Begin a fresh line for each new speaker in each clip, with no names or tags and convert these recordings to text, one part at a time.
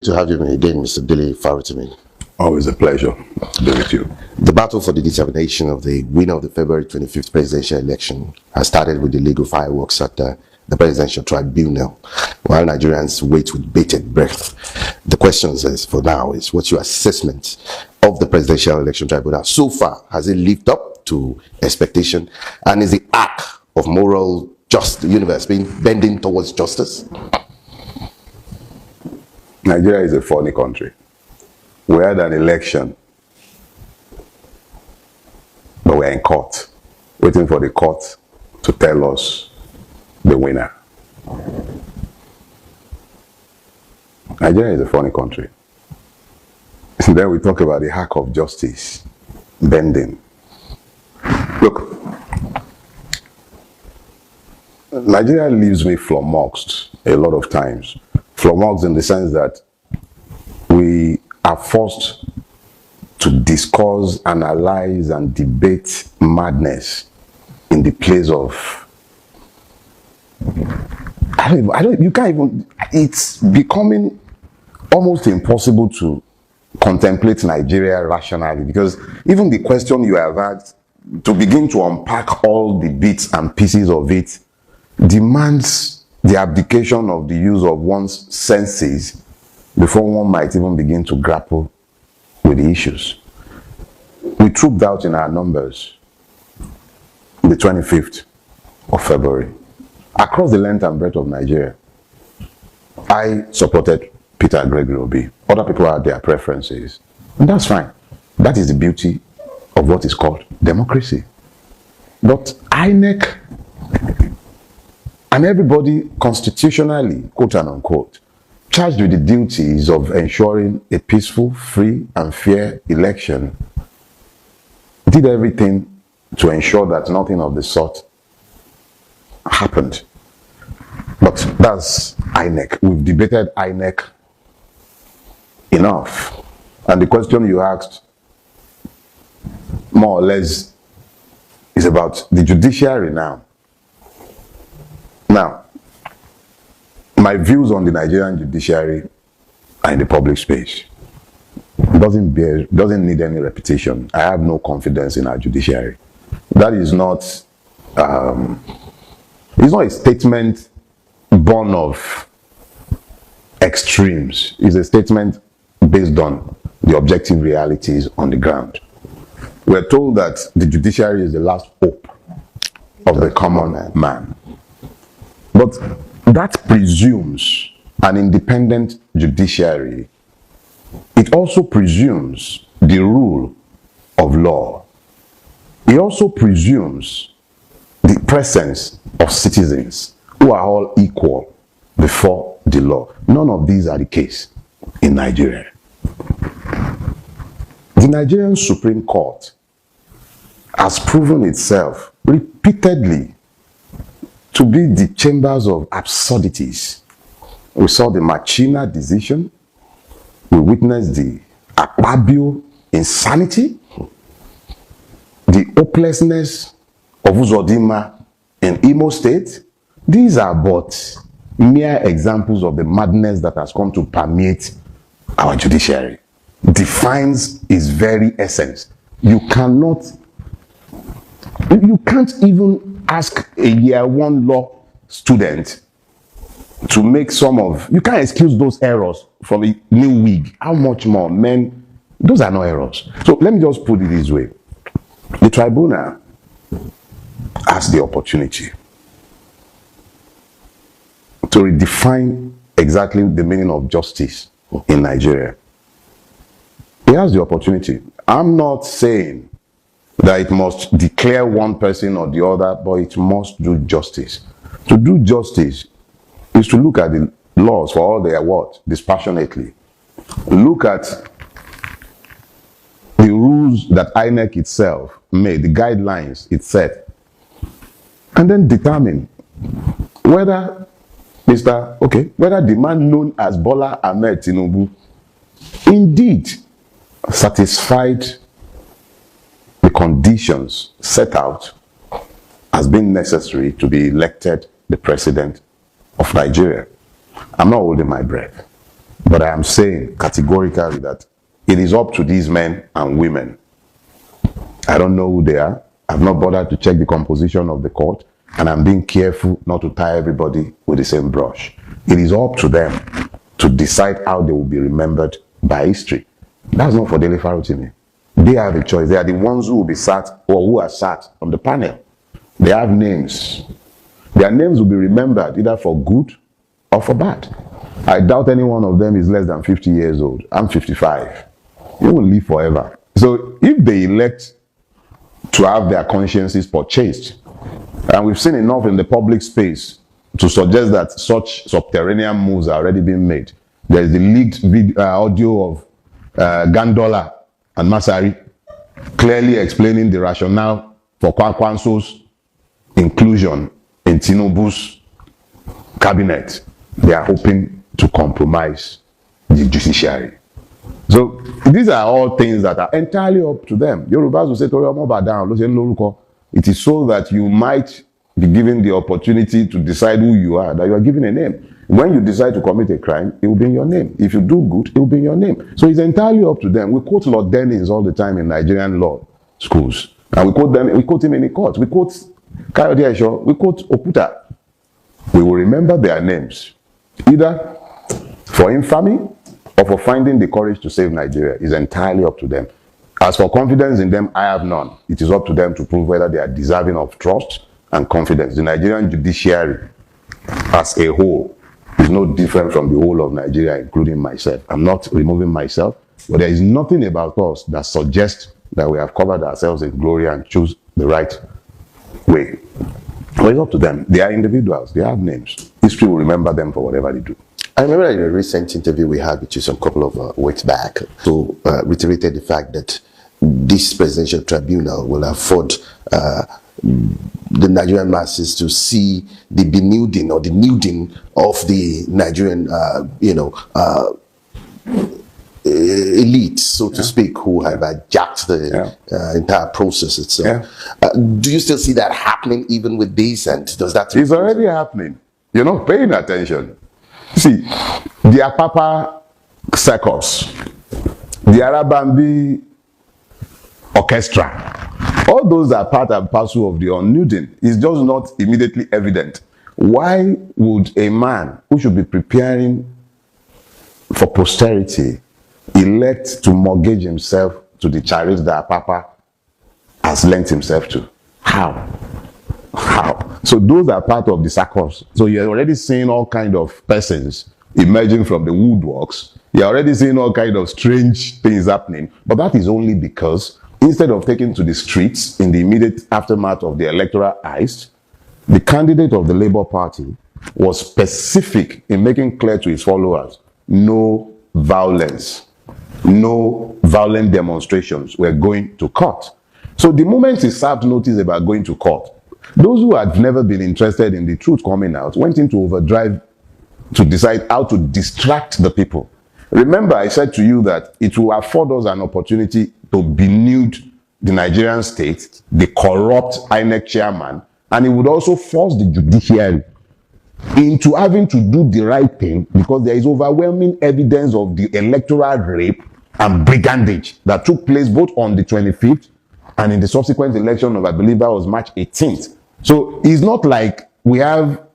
To have you again, Mr. Dele Farotimi.
Always a pleasure to be with you.
The battle for the determination of the winner of the February 25th presidential election has started with the legal fireworks at the presidential tribunal, while Nigerians wait with bated breath. The question is, for now, is what's your assessment of the presidential election tribunal so far? Has it lived up to expectation, and is the arc of moral universe bending towards justice?
Nigeria is a funny country. We had an election, but we're in court, waiting for the court to tell us the winner. Nigeria is a funny country. Then we talk about the arc of justice bending. Look, Nigeria leaves me flummoxed a lot of times. Flummoxed in the sense that we are forced to discuss, analyze, and debate madness in the place of, you can't even, it's becoming almost impossible to contemplate Nigeria rationally, because even the question you have had to begin to unpack all the bits and pieces of it demands the abdication of the use of one's senses before one might even begin to grapple with the issues. We trooped out in our numbers the 25th of February across the length and breadth of Nigeria. I supported Peter Gregory Obi. Other people had their preferences, and that's fine. That is the beauty of what is called democracy. But INEC and everybody constitutionally, quote and unquote, charged with the duties of ensuring a peaceful, free, and fair election, did everything to ensure that nothing of the sort happened. But that's INEC. We've debated INEC enough. And the question you asked, more or less, is about the judiciary now. Now, my views on the Nigerian judiciary are in the public space. It doesn't need any repetition. I have no confidence in our judiciary. That is not, it's not a statement born of extremes. It's a statement based on the objective realities on the ground. We're told that the judiciary is the last hope of the common man. But that presumes an independent judiciary. It also presumes the rule of law. It also presumes the presence of citizens who are all equal before the law. None of these are the case in Nigeria. The Nigerian Supreme Court has proven itself repeatedly to be the chambers of absurdities. We saw the Machina decision. We witnessed the Akpabio insanity, the hopelessness of Uzodinma in Imo State. These are but mere examples of the madness that has come to permeate our judiciary. Defines its very essence. You can't even ask a year one law student to make you can't excuse those errors from a new wig. How much more? Men, those are not errors. So let me just put it this way. The tribunal has the opportunity to redefine exactly the meaning of justice in Nigeria. It has the opportunity. I'm not saying that it must declare one person or the other, but it must do justice. To do justice is to look at the laws for all they are what? Dispassionately. Look at the rules that INEC itself made, the guidelines it set, and then determine whether whether the man known as Bola Ahmed Tinubu indeed satisfied the conditions set out as being necessary to be elected the president of Nigeria. I'm not holding my breath. But I am saying categorically that it is up to these men and women. I don't know who they are. I've not bothered to check the composition of the court, and I'm being careful not to tie everybody with the same brush. It is up to them to decide how they will be remembered by history. That's not for Dele Farotimi. They have a choice. They are the ones who will be sat or who are sat on the panel. They have names. Their names will be remembered either for good or for bad. I doubt any one of them is less than 50 years old. I'm 55. You will live forever. So if they elect to have their consciences purchased, and we've seen enough in the public space to suggest that such subterranean moves are already being made. There is the leaked audio of Gandola and Masari clearly explaining the rationale for Kwankwanso's inclusion in Tinubu's cabinet. They are hoping to compromise the judiciary. So these are all things that are entirely up to them. Yorubas will say, it is so that you might be given the opportunity to decide who you are, that you are given a name. When you decide to commit a crime, it will be in your name. If you do good, it will be in your name. So it's entirely up to them. We quote Lord Dennis all the time in Nigerian law schools. And we quote him in the court. We quote Kayode Esho, we quote Okuta. We will remember their names, either for infamy or for finding the courage to save Nigeria. Is entirely up to them. As for confidence in them, I have none. It is up to them to prove whether they are deserving of trust and confidence. The Nigerian judiciary as a whole is no different from the whole of Nigeria, including myself. I'm not removing myself, but there is nothing about us that suggests that we have covered ourselves in glory and choose the right way. Well, it's up to them. They are individuals. They have names. History will remember them for whatever they do.
I remember in a recent interview we had with you some couple of weeks back, so reiterated the fact that this presidential tribunal will afford the Nigerian masses to see the denuding or the nuding of the Nigerian, elite, so to speak, who have hijacked the entire process itself. Do you still see that happening even with this? And does that?
It's already happening. You're not paying attention. See, the Apapa circus, the Arabambi orchestra, all those are part and parcel of the unnuding. It's just not immediately evident. Why would a man who should be preparing for posterity elect to mortgage himself to the chariots that Apapa has lent himself to? How? So those are part of the circus. So you're already seeing all kind of persons emerging from the woodworks. You're already seeing all kind of strange things happening. But that is only because instead of taking to the streets in the immediate aftermath of the electoral heist, the candidate of the Labour Party was specific in making clear to his followers, no violence, no violent demonstrations. We're going to court. So the moment he served notice about going to court, those who had never been interested in the truth coming out went into overdrive to decide how to distract the people. Remember, I said to you that it will afford us an opportunity to benude the Nigerian state, the corrupt INEC chairman, and it would also force the judiciary into having to do the right thing, because there is overwhelming evidence of the electoral rape and brigandage that took place both on the 25th and in the subsequent election of, I believe that was March 18th. So it's not like we have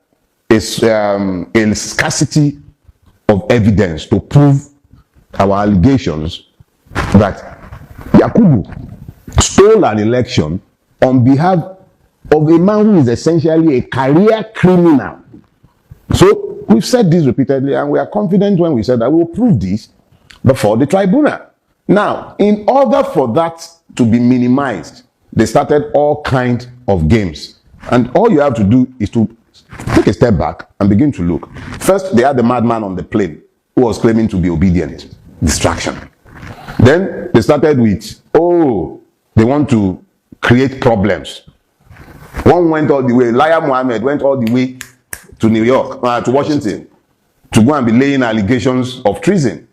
a scarcity of evidence to prove our allegations that Yakubu stole an election on behalf of a man who is essentially a career criminal. So we've said this repeatedly, and we are confident when we said that we will prove this before the tribunal. Now, in order for that to be minimized, they started all kinds of games. And all you have to do is to take a step back and begin to look. First, they had the madman on the plane who was claiming to be obedient. Distraction. Then they started with, they want to create problems. One went all the way, Liar Mohammed went all the way to New York, to Washington, to go and be laying allegations of treason.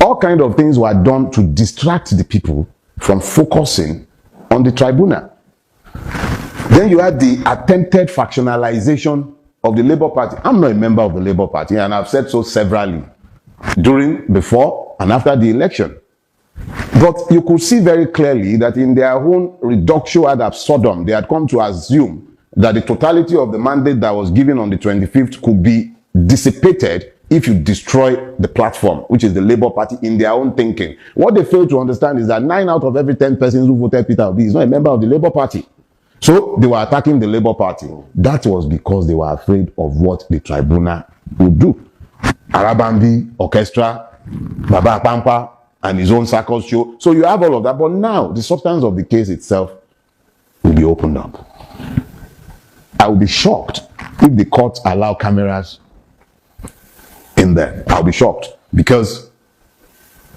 All kinds of things were done to distract the people from focusing on the tribunal. Then you had the attempted factionalization of the Labour Party. I'm not a member of the Labour Party, and I've said so severally. during, before, and after the election. But you could see very clearly that in their own reductio ad absurdum, they had come to assume that the totality of the mandate that was given on the 25th could be dissipated if you destroy the platform, which is the Labour Party, in their own thinking. What they fail to understand is that 9 out of every 10 persons who voted Peter Obi is not a member of the Labour Party. So they were attacking the Labour Party. That was because they were afraid of what the tribunal would do. Arabambi, Orchestra, Baba Pampa, and his own circus show. So you have all of that. But now, the substance of the case itself will be opened up. I will be shocked if the courts allow cameras in there. I'll be shocked, because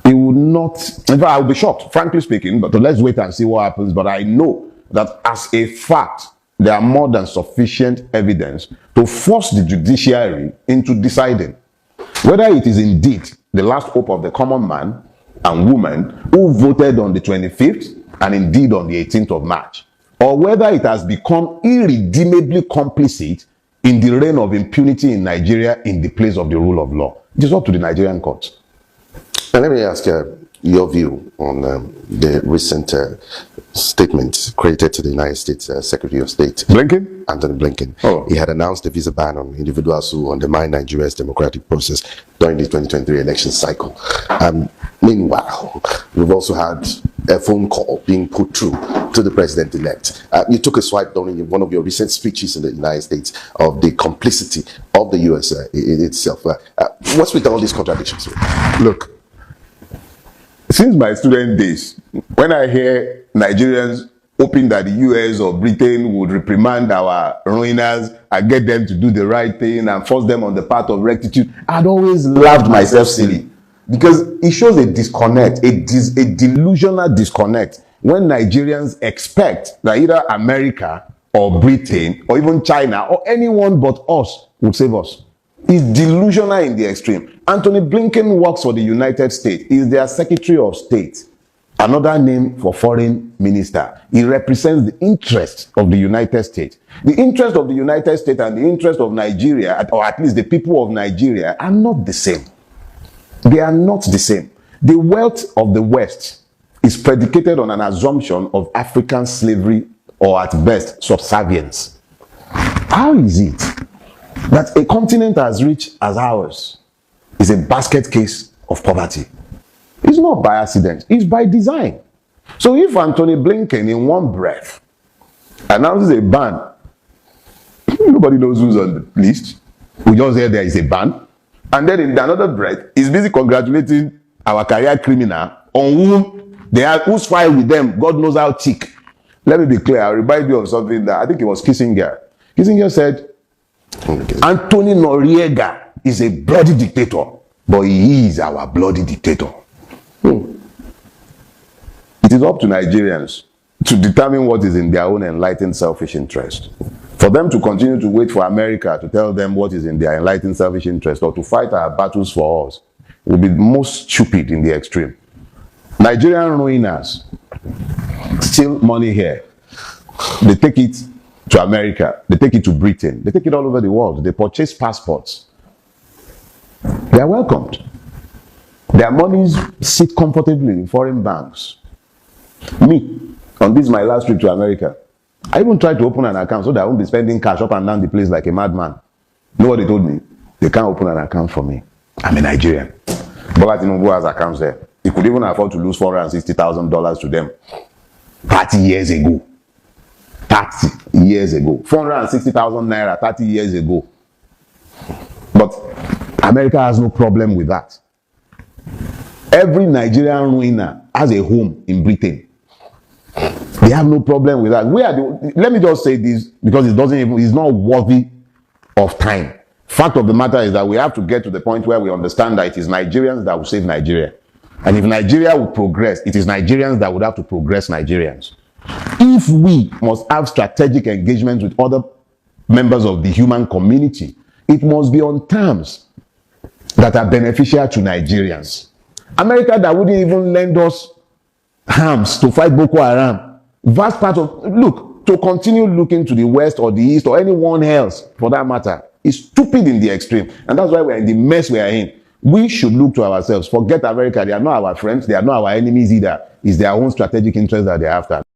it would not, in fact, I'll be shocked, frankly speaking, but let's wait and see what happens. But I know that as a fact, there are more than sufficient evidence to force the judiciary into deciding whether it is indeed the last hope of the common man and woman who voted on the 25th and indeed on the 18th of March, or whether it has become irredeemably complicit in the reign of impunity in Nigeria in the place of the rule of law. It is up to the Nigerian courts.
And let me ask your view on the recent statement credited to the United States Secretary of State,
Blinken?
Anthony Blinken.
Oh.
He had announced a visa ban on individuals who undermine Nigeria's democratic process during the 2023 election cycle. Meanwhile, we've also had a phone call being put through to the president-elect. You took a swipe during one of your recent speeches in the United States of the complicity of the U.S. Itself. What's with all these contradictions?
Look, since my student days, when I hear Nigerians hoping that the US or Britain would reprimand our ruiners and get them to do the right thing and force them on the path of rectitude, I'd always laughed myself silly, because it shows a disconnect, a delusional disconnect, when Nigerians expect that either America or Britain or even China or anyone but us would save us. It's delusional in the extreme. Anthony Blinken works for the United States. He is their Secretary of State, another name for foreign minister. He represents the interests of the United States. The interest of the United States and the interest of Nigeria, or at least the people of Nigeria, are not the same. They are not the same. The wealth of the West is predicated on an assumption of African slavery, or at best, subservience. How is it that a continent as rich as ours is a basket case of poverty? It's not by accident, it's by design. So if Anthony Blinken in one breath announces a ban, nobody knows who's on the list, we just hear there is a ban, and then in another breath he's busy congratulating our career criminal on whom they have, who's filed with them, God knows how thick. Let me be clear, I'll remind you of something that I think it was Kissinger. Kissinger said, Anthony Noriega is a bloody dictator, but he is our bloody dictator. It is up to Nigerians to determine what is in their own enlightened selfish interest. For them to continue to wait for America to tell them what is in their enlightened selfish interest, or to fight our battles for us, will be most stupid in the extreme. Nigerian ruiners steal money here. They take it to America, they take it to Britain, they take it all over the world. They purchase passports. They are welcomed. Their monies sit comfortably in foreign banks. Me, on this my last trip to America, I even tried to open an account so that I won't be spending cash up and down the place like a madman. You know what they told me? They can't open an account for me. I'm a Nigerian. Bola Tinubu has accounts there. He could even afford to lose $460,000 to them 30 years ago. 30 years ago. 460,000 naira 30 years ago. But America has no problem with that. Every Nigerian ruiner has a home in Britain. They have no problem with that. Let me just say this, because it's not worthy of time. Fact of the matter is that we have to get to the point where we understand that it is Nigerians that will save Nigeria. And if Nigeria will progress, it is Nigerians that would have to progress Nigerians. If we must have strategic engagement with other members of the human community, it must be on terms that are beneficial to Nigerians. America that wouldn't even lend us arms to fight Boko Haram. Vast part of, look, to continue looking to the West or the East or anyone else for that matter is stupid in the extreme. And that's why we're in the mess we are in. we should look to ourselves. Forget America. They are not our friends. They are not our enemies either. It's their own strategic interest that they're after.